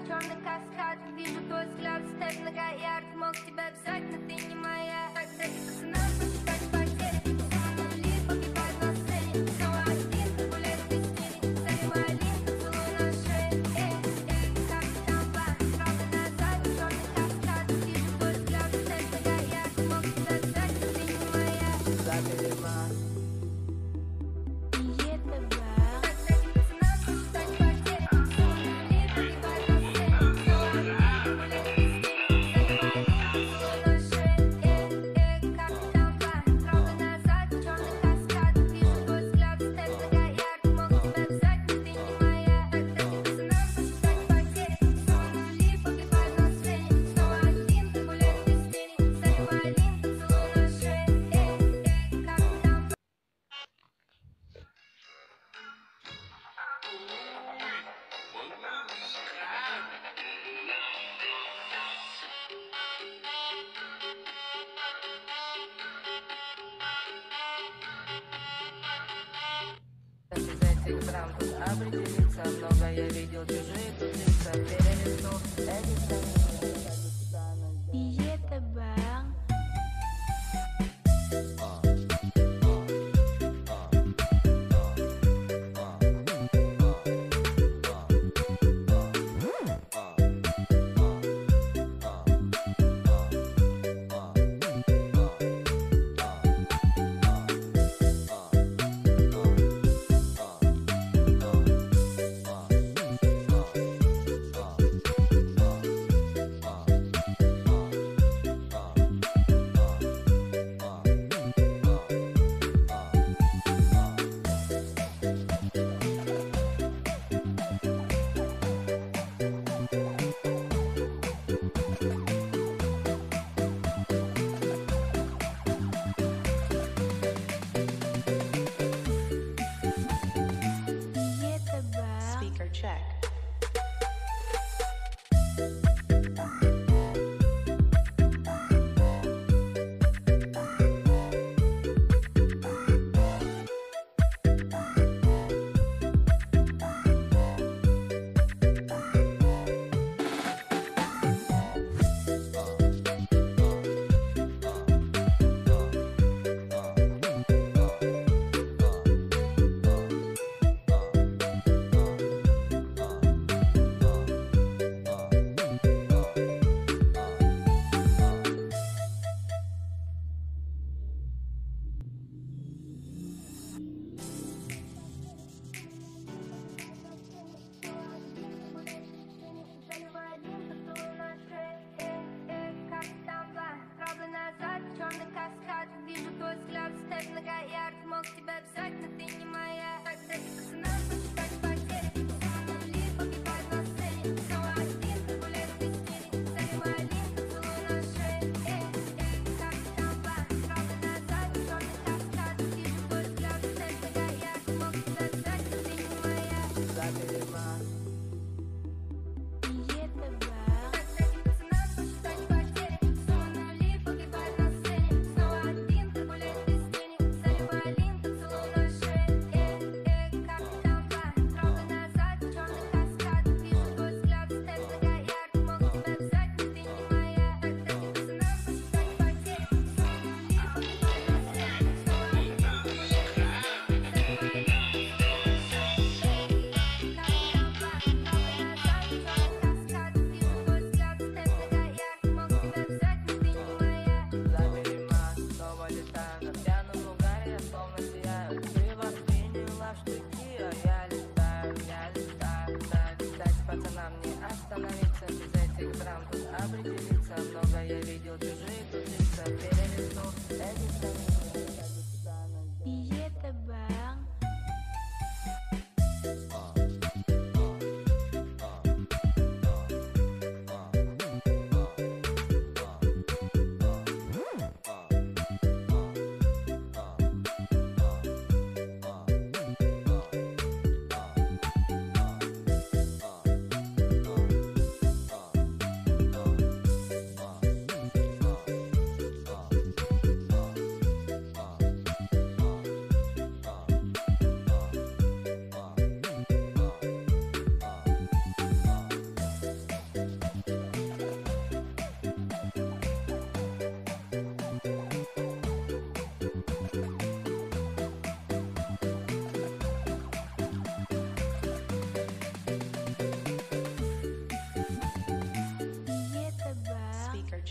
Черный каскад, вижу твой взгляд, степь многоярд. Мог тебя взять, но ты не моя. Тогда пацанам посчитать потери. Нули погибают на сцене. Снова один, гуляет без тени. Заливай один, поцелуй на шее. Как там план, правда назад, черный каскад. Вижу твой взгляд, степь многоярд. Мог тебя взять, но ты не моя. Из этих драм тут определиться много, я видел чужие тут лица, перелистну эти страницы. Iya bang. Check. Черный каскад, вижу твой взгляд, степь многоярд. Мог тебя взять, но ты не моя. Тогда пацанам посчитать потери. Нули погибают на сцене. Снова один, гуляет без тени. Заливай один, поцелуй на шее. Как там план, правда назад, черный каскад. Вижу твой взгляд, степь многоярд. Мог тебя взять, но ты не моя. Нули погибают на сцене. Снова один, гуляет без тени. Заливай один, поцелуй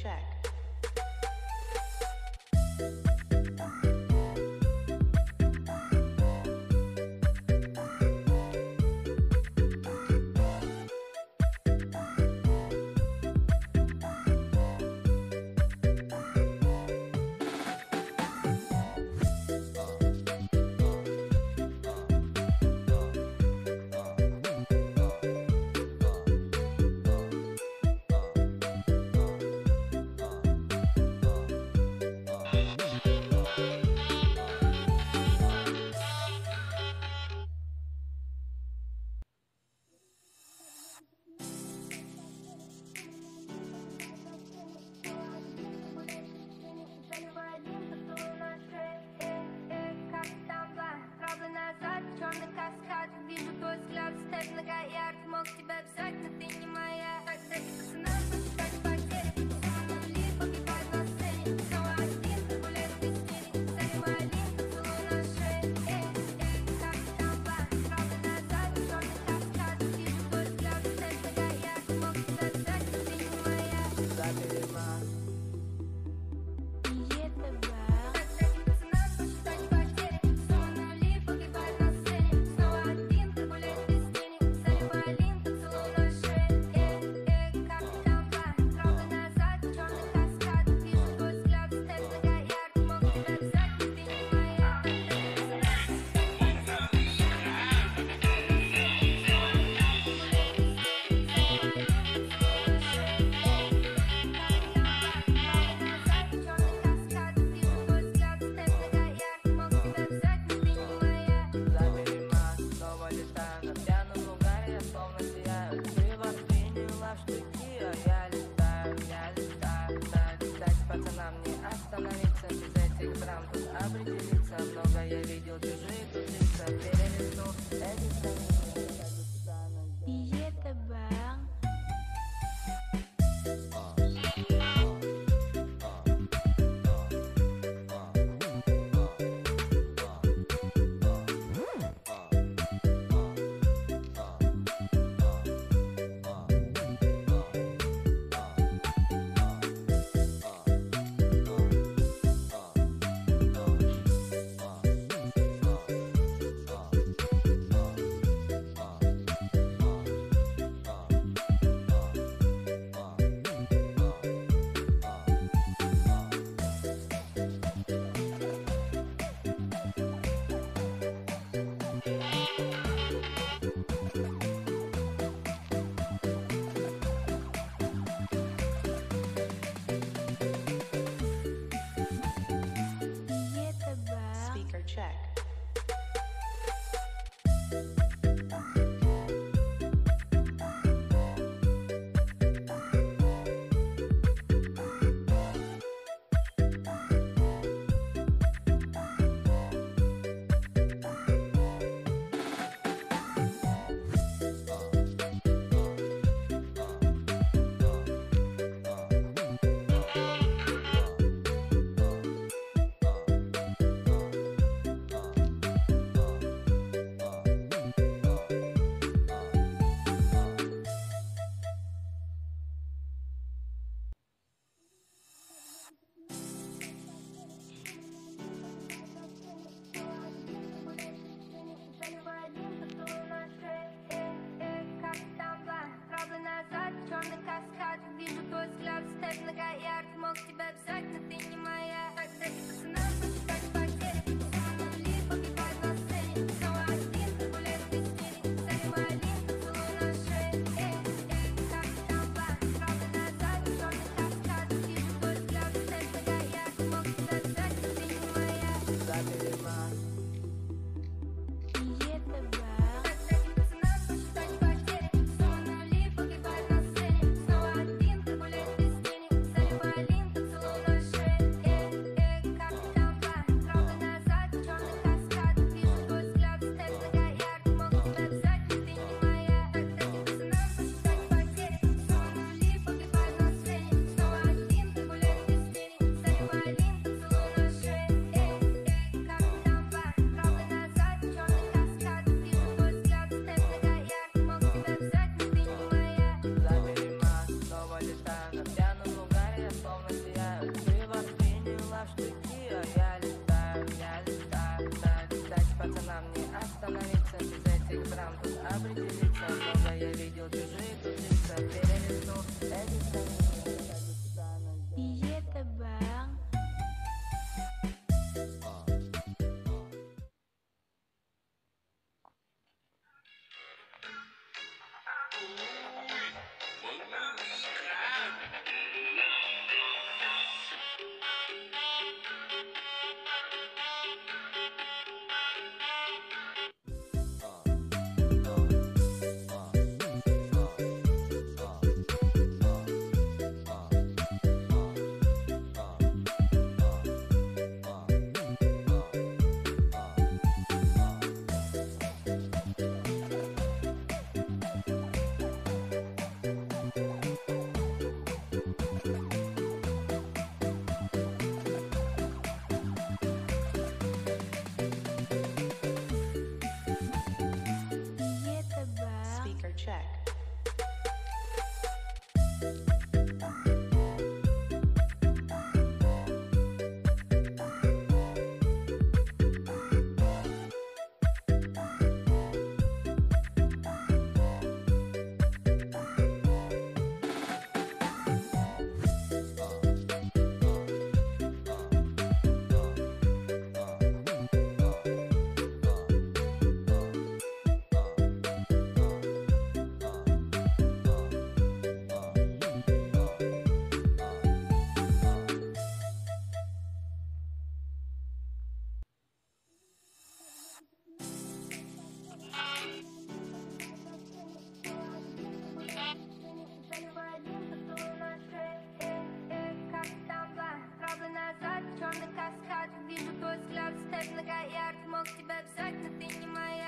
check. Черный каскад, вижу твой взгляд, степ многоярд. Мог тебя взять, но ты не моя. Когда пацанам посчитать потери, нули погибают на сцене. Снова один, гуляет без тени. Залива один, поцелуй на шее. Капитан Бар, правда назад, черный каскад. Вижу твой взгляд, степ многоярд. Мог тебя взять, но ты не моя. твой взгляд степь многоярд. Мог тебя взять, но ты не моя.